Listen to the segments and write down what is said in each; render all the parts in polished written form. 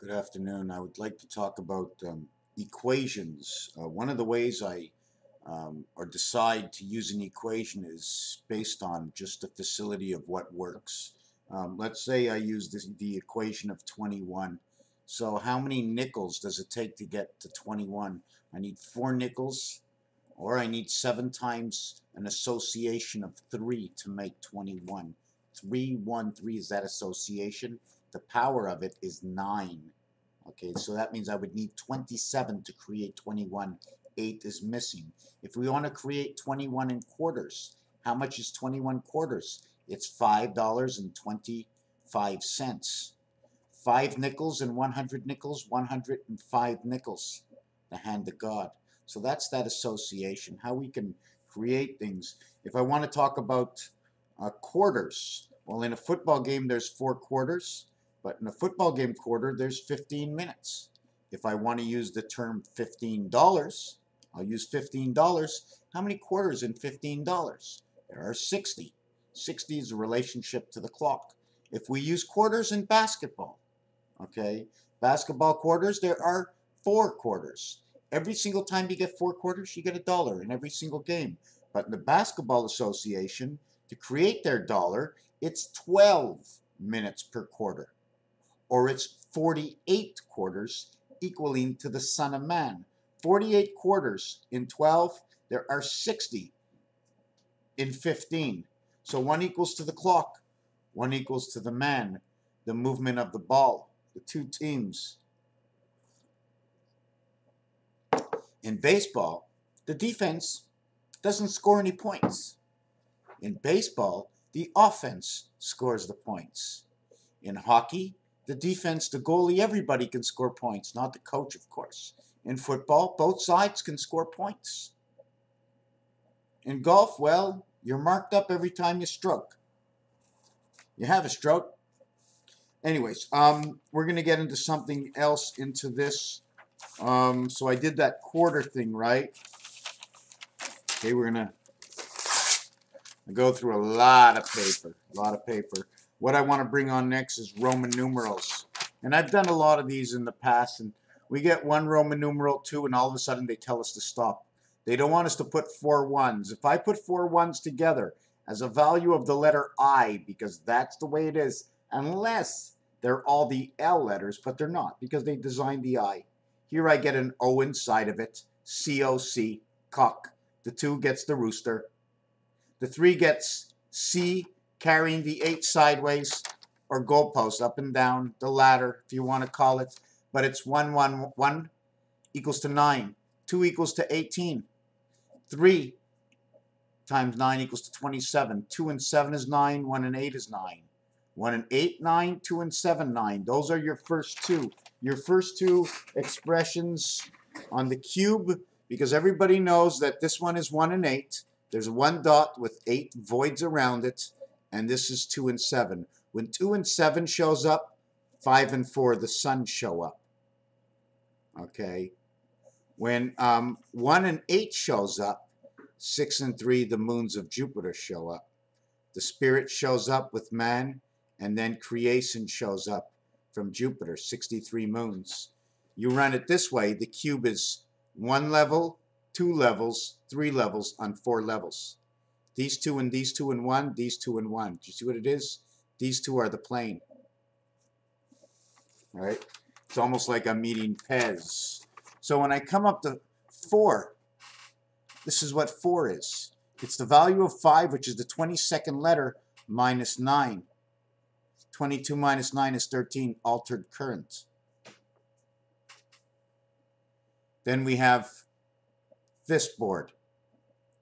Good afternoon. I would like to talk about equations. One of the ways I or decide to use an equation is based on just the facility of what works. Let's say I use the equation of 21. So how many nickels does it take to get to 21? I need 4 nickels, or I need 7 times an association of 3 to make 21. 3, 1, 3 is that association. The power of it is 9. Okay, so that means I would need 27 to create 21. 8 is missing. If we want to create 21 in quarters, how much is 21 quarters? It's $5.25. 5 nickels and 100 nickels, 105 nickels. The hand of God. So that's that association, how we can create things. If I want to talk about quarters, well, in a football game, there's 4 quarters. But in a football game quarter, there's 15 minutes. If I want to use the term $15, I'll use $15. How many quarters in $15? There are 60. 60 is a relationship to the clock. If we use quarters in basketball, okay, basketball quarters, there are 4 quarters. Every single time you get 4 quarters, you get $1 in every single game. But in the Basketball Association, to create their dollar, it's 12 minutes per quarter. Or it's 48 quarters equaling to the Son of Man. 48 quarters in 12, there are 60 in 15. So 1 equals to the clock, 1 equals to the man, the movement of the ball, the 2 teams. In baseball, the defense doesn't score any points. In baseball, the offense scores the points. In hockey, the defense, the goalie, everybody can score points, not the coach, of course. In football, both sides can score points. In golf, well, you're marked up every time you stroke. You have a stroke. Anyways, we're going to get into something else into this. So I did that quarter thing, right? Okay, we're going to go through a lot of paper. What I want to bring on next is Roman numerals. And I've done a lot of these in the past, and we get 1 Roman numeral, 2, and all of a sudden they tell us to stop. They don't want us to put 4 ones. If I put 4 ones together as a value of the letter I, because that's the way it is, unless they're all the L letters, but they're not, because they designed the I. Here I get an O inside of it, C-O-C, cock. The 2 gets the rooster. The 3 gets C, carrying the 8 sideways, or goalpost, up and down, the ladder, if you want to call it. But it's 1, 1, 1 equals to 9. 2 equals to 18. 3 times 9 equals to 27. 2 and 7 is 9. 1 and 8 is 9. 1 and 8, 9. 2 and 7, 9. Those are your first 2. Your first 2 expressions on the cube, because everybody knows that this one is 1 and 8. There's 1 dot with 8 voids around it, and this is 2 and 7. When 2 and 7 shows up, 5 and 4, the sun show up. Okay. When 1 and 8 shows up, 6 and 3, the moons of Jupiter show up. The spirit shows up with man, and then creation shows up from Jupiter, 63 moons. You run it this way, the cube is 1 level, 2 levels, 3 levels on 4 levels. These 2 and these 2 and 1, these 2 and 1. Do you see what it is? These 2 are the plane. All right? It's almost like I'm eating Pez. So when I come up to 4, this is what 4 is. It's the value of 5, which is the 22nd letter, minus 9. 22 minus 9 is 13, altered current. Then we have this board.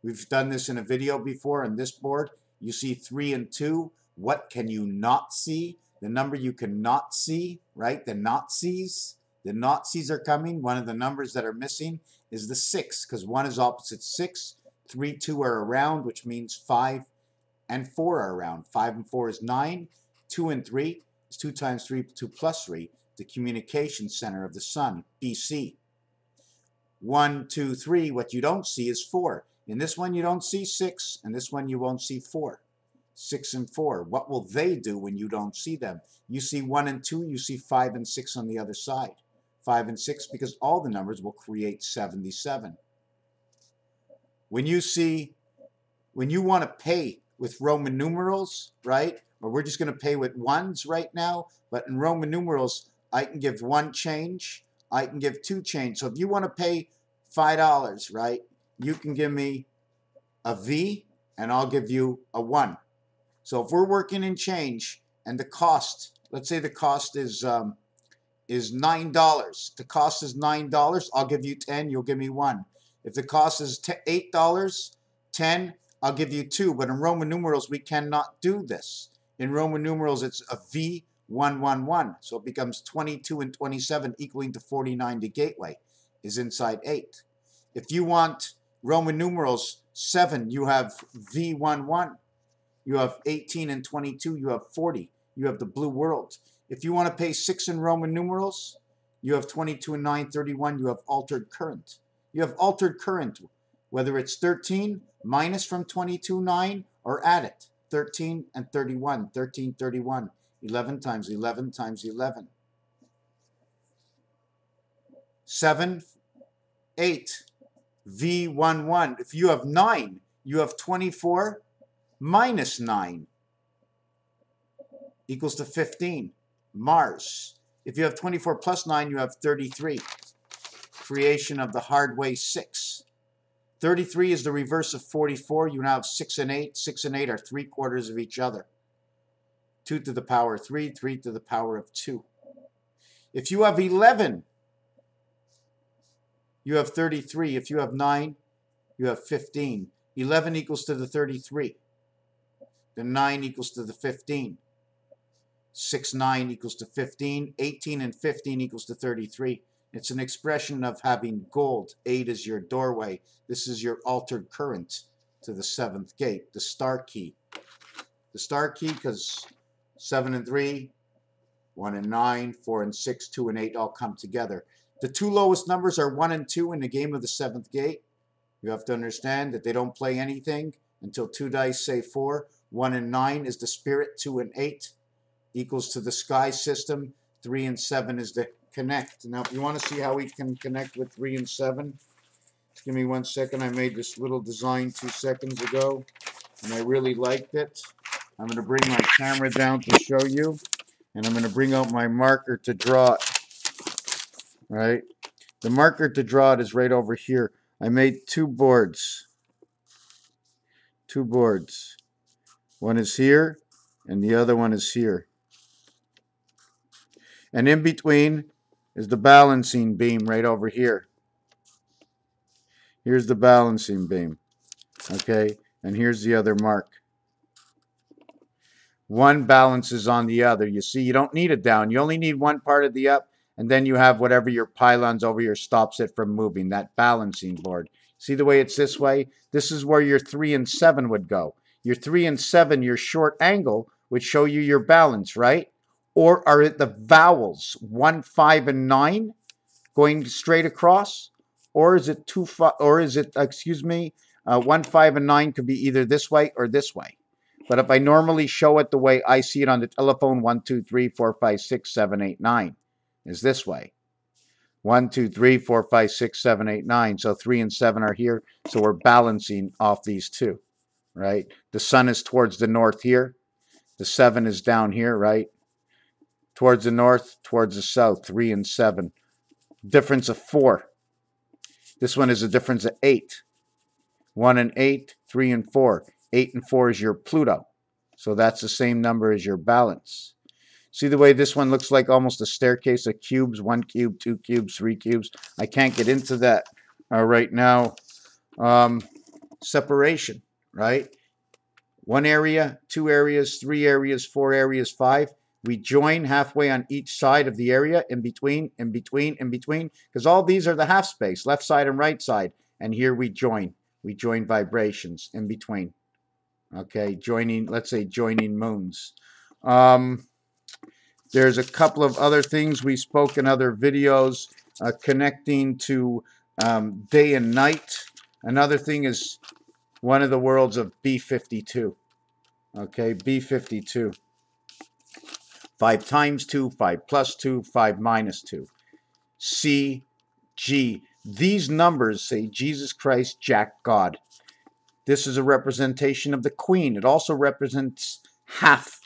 We've done this in a video before. On this board, you see 3 and 2. What can you not see? The number you cannot see, right? The Nazis. The Nazis are coming. One of the numbers that are missing is the 6, because 1 is opposite 6. 3, 2 are around, which means 5 and 4 are around. 5 and 4 is 9. 2 and 3 is 2 times 3, 2 plus 3. The communication center of the sun, BC. 1, 2, 3, what you don't see is 4. In this one, you don't see 6, and this one, you won't see 4. 6 and 4. What will they do when you don't see them? You see 1 and 2, you see 5 and 6 on the other side. 5 and 6, because all the numbers will create 77. When you want to pay with Roman numerals, right? Or we're just going to pay with ones right now, but in Roman numerals, I can give 1 change, I can give 2 change. So if you want to pay $5, right, you can give me a V and I'll give you a 1. So if we're working in change and the cost, let's say the cost is $9. The cost is $9, I'll give you 10, you'll give me 1. If the cost is $8, 10, I'll give you 2. But in Roman numerals, we cannot do this. In Roman numerals, it's a V111. So it becomes 22 and 27 equaling to 49. The gateway is inside 8. If you want Roman numerals 7, you have V11. You have 18 and 22, you have 40. You have the blue world. If you want to pay 6 in Roman numerals, you have 22 and 9, 31. You have altered current. You have altered current, whether it's 13 minus from 22, 9, or add it. 13 and 31, 13, 31. 11 times 11 times 11. 7, 8, V11. If you have 9, you have 24 minus 9 equals to 15. Mars. If you have 24 plus 9, you have 33. Creation of the hard way 6. 33 is the reverse of 44. You now have 6 and 8. 6 and 8 are 3/4 of each other. 2 to the power of 3, 3 to the power of 2. If you have 11, you have 33. If you have 9, you have 15. 11 equals to the 33. The 9 equals to the 15. 6, 9 equals to 15. 18 and 15 equals to 33. It's an expression of having gold. 8 is your doorway. This is your altered current to the 7th gate, the star key. The star key, because 7 and 3, 1 and 9, 4 and 6, 2 and 8 all come together. The 2 lowest numbers are 1 and 2 in the game of the 7th gate. You have to understand that they don't play anything until 2 dice say 4. 1 and 9 is the spirit. 2 and 8 equals to the sky system. 3 and 7 is the connect. Now, if you want to see how we can connect with 3 and 7, give me 1 second. I made this little design 2 seconds ago, and I really liked it. I'm going to bring my camera down to show you, and I'm going to bring out my marker to draw it. Right? The marker to draw it is right over here. I made 2 boards. 2 boards. One is here, and the other one is here. And in between is the balancing beam right over here. Here's the balancing beam. Okay? And here's the other mark. One balances on the other. You see, you don't need it down. You only need one part of the up, and then you have whatever your pylons over here stops it from moving, that balancing board. See the way it's this way? This is where your 3 and 7 would go. Your 3 and 7, your short angle, would show you your balance, right? Or are it the vowels, 1, 5, and 9 going straight across? Or is it 1, 5, and 9 could be either this way or this way. But if I normally show it the way I see it on the telephone, 1, 2, 3, 4, 5, 6, 7, 8, 9 is this way. 1, 2, 3, 4, 5, 6, 7, 8, 9. So 3 and 7 are here. So we're balancing off these 2, right? The sun is towards the north here. The 7 is down here, right? Towards the north, towards the south, 3 and 7. Difference of 4. This one is a difference of 8. 1 and 8, 3 and 4. 8 and 4 is your Pluto. So that's the same number as your balance. See the way this one looks like almost a staircase of cubes, 1 cube, 2 cubes, 3 cubes. I can't get into that right now. Separation, right? 1 area, 2 areas, 3 areas, 4 areas, 5. We join halfway on each side of the area, in between, in between, in between, because all these are the half space, left side and right side. And here we join. We join vibrations in between. Okay, joining, let's say joining moons. There's a couple of other things we spoke in other videos, connecting to day and night. Another thing is one of the worlds of B52. Okay, B52. 5 times 2, 5 plus 2, 5 minus 2. C, G. These numbers say Jesus Christ, Jack, God. This is a representation of the queen. It also represents half.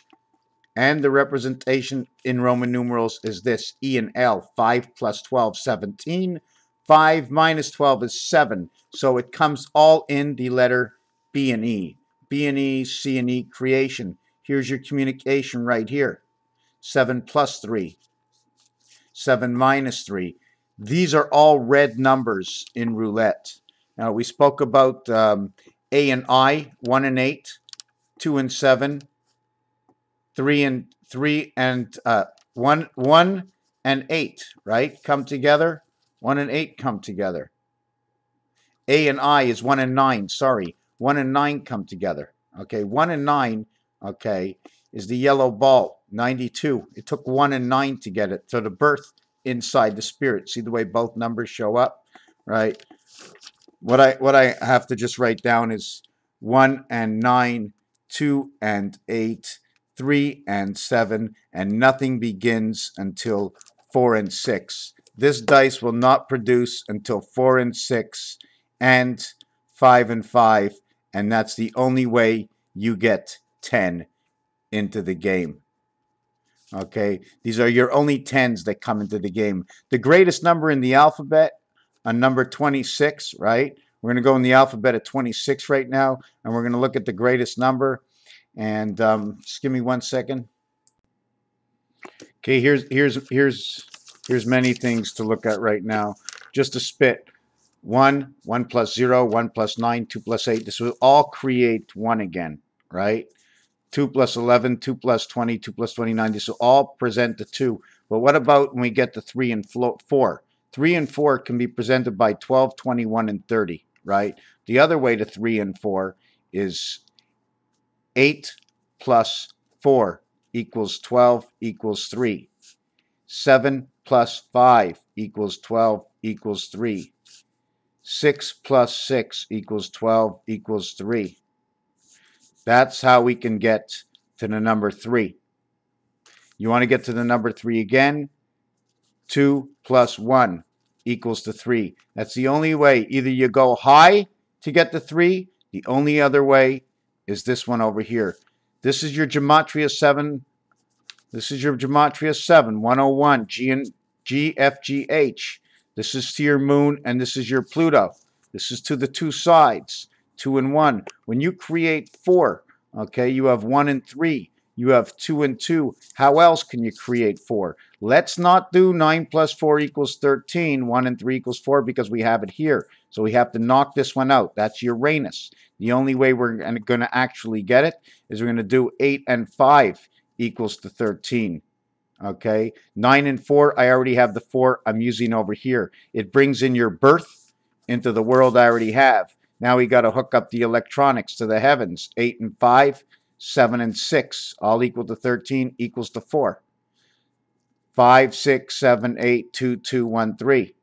And the representation in Roman numerals is this, E and L. 5 plus 12, 17. 5 minus 12 is 7. So it comes all in the letter B and E. B and E, C and E, creation. Here's your communication right here. 7 plus 3. 7 minus 3. These are all red numbers in roulette. Now, we spoke about A and I, 1 and 8, 2 and 7, 3 and 1 and 8, right? Come together. 1 and 8 come together. A and I is 1 and 9, sorry. 1 and 9 come together. Okay, 1 and 9, okay, is the yellow ball, 92. It took 1 and 9 to get it, to the birth inside the spirit. See the way both numbers show up, right? What I have to just write down is 1 and 9, 2 and 8, 3 and 7, and nothing begins until 4 and 6. This dice will not produce until 4 and 6 and 5 and 5, and that's the only way you get 10 into the game. Okay, these are your only 10s that come into the game. The greatest number in the alphabet, a number 26, right? We're going to go in the alphabet at 26 right now, and we're going to look at the greatest number. And just give me 1 second. Okay, here's many things to look at right now. Just a spit. 1, 1 plus 0, 1 plus 9, 2 plus 8. This will all create 1 again, right? 2 plus 11, 2 plus 20, 2 plus 29. This will all present the 2. But what about when we get to 3 and 4? 3 and 4 can be presented by 12, 21, and 30, right? The other way to 3 and 4 is 8 plus 4 equals 12 equals 3. 7 plus 5 equals 12 equals 3. 6 plus 6 equals 12 equals 3. That's how we can get to the number 3. You want to get to the number 3 again? 2 plus 1 equals to 3. That's the only way. Either you go high to get to 3. The only other way is this one over here. This is your Gematria 7. This is your Gematria 7, 101, G, F, G, H. This is to your moon, and this is your Pluto. This is to the two sides. 2 and 1. When you create 4, okay, you have 1 and 3. You have 2 and 2. How else can you create 4? Let's not do 9 plus 4 equals 13. 1 and 3 equals 4 because we have it here. So we have to knock this one out. That's Uranus. The only way we're going to actually get it is we're going to do 8 and 5 equals to 13. Okay, 9 and 4, I already have the 4 I'm using over here. It brings in your birth into the world I already have. Now we got to hook up the electronics to the heavens. 8 and 5, 7 and 6, all equal to 13, equals to 4. 5, 6, 7, 8, 2, 2, 1, 3.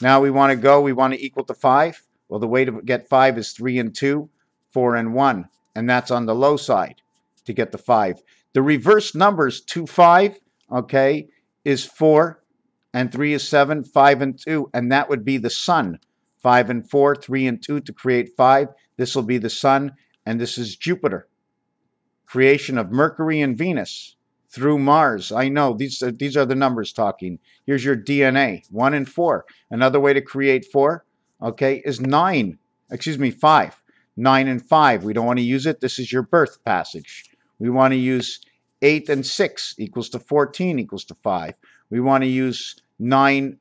Now we want to equal to 5. Well, the way to get 5 is 3 and 2, 4 and 1. And that's on the low side to get the 5. The reverse numbers, 2, 5, okay, is 4, and 3 is 7, 5 and 2, and that would be the sun. 5 and 4, 3 and 2 to create 5. This will be the sun, and this is Jupiter. Creation of Mercury and Venus through Mars. I know, these are the numbers talking. Here's your DNA, 1 and 4. Another way to create 4, okay, is 5. 9 and 5. We don't want to use it. This is your birth passage. We want to use 8 and 6 equals to 14 equals to 5. We want to use 7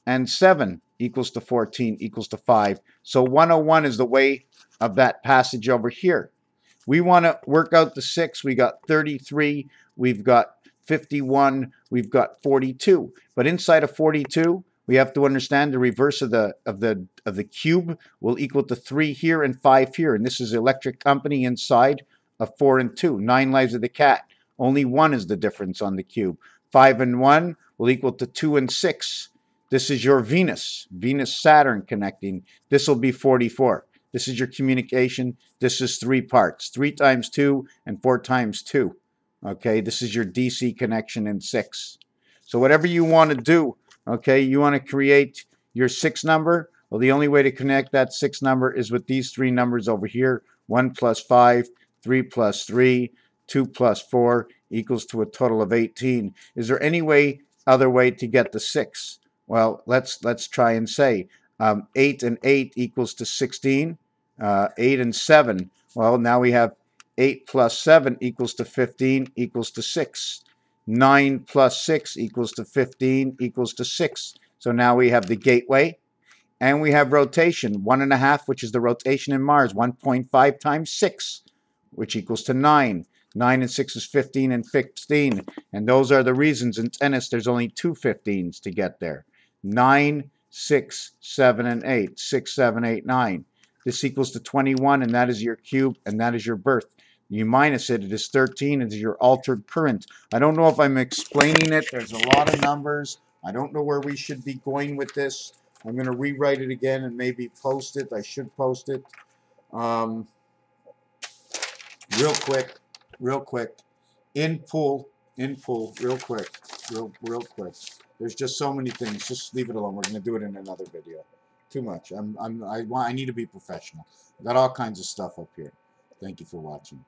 and 7 equals to 14 equals to 5. So 101 is the way of that passage over here. We want to work out the 6. We got 33. We've got 51. We've got 42. But inside of 42, we have to understand the reverse of the cube will equal to 3 here and 5 here. And this is electric company inside of 4 and 2. 9 lives of the cat. Only 1 is the difference on the cube. 5 and 1 will equal to 2 and 6. This is your Venus. Venus-Saturn connecting. This will be 44. This is your communication. This is 3 parts, 3 times 2 and 4 times 2. Okay, this is your DC connection in 6. So whatever you want to do, okay, you want to create your 6 number. Well, the only way to connect that 6 number is with these 3 numbers over here. 1 plus 5, 3 plus 3, 2 plus 4 equals to a total of 18. Is there any other way to get the 6? Well, let's try and say 8 and 8 equals to 16. 8 and 7. Well, now we have 8 plus 7 equals to 15 equals to 6. 9 plus 6 equals to 15 equals to 6. So now we have the gateway. And we have rotation, 1.5, which is the rotation in Mars, 1.5 times 6, which equals to 9. 9 and 6 is 15 and 15. And those are the reasons in tennis there's only 2 15s to get there. 9, 6, 7, and 8. 6, 7, 8, 9. This equals to 21, and that is your cube, and that is your birth. You minus it, it is 13. It is your altered current. I don't know if I'm explaining it. There's a lot of numbers. I don't know where we should be going with this. I'm going to rewrite it again and maybe post it. I should post it. Real quick. In pool, real quick. There's just so many things. Just leave it alone. We're going to do it in another video. Too much. I need to be professional. I've got all kinds of stuff up here. Thank you for watching.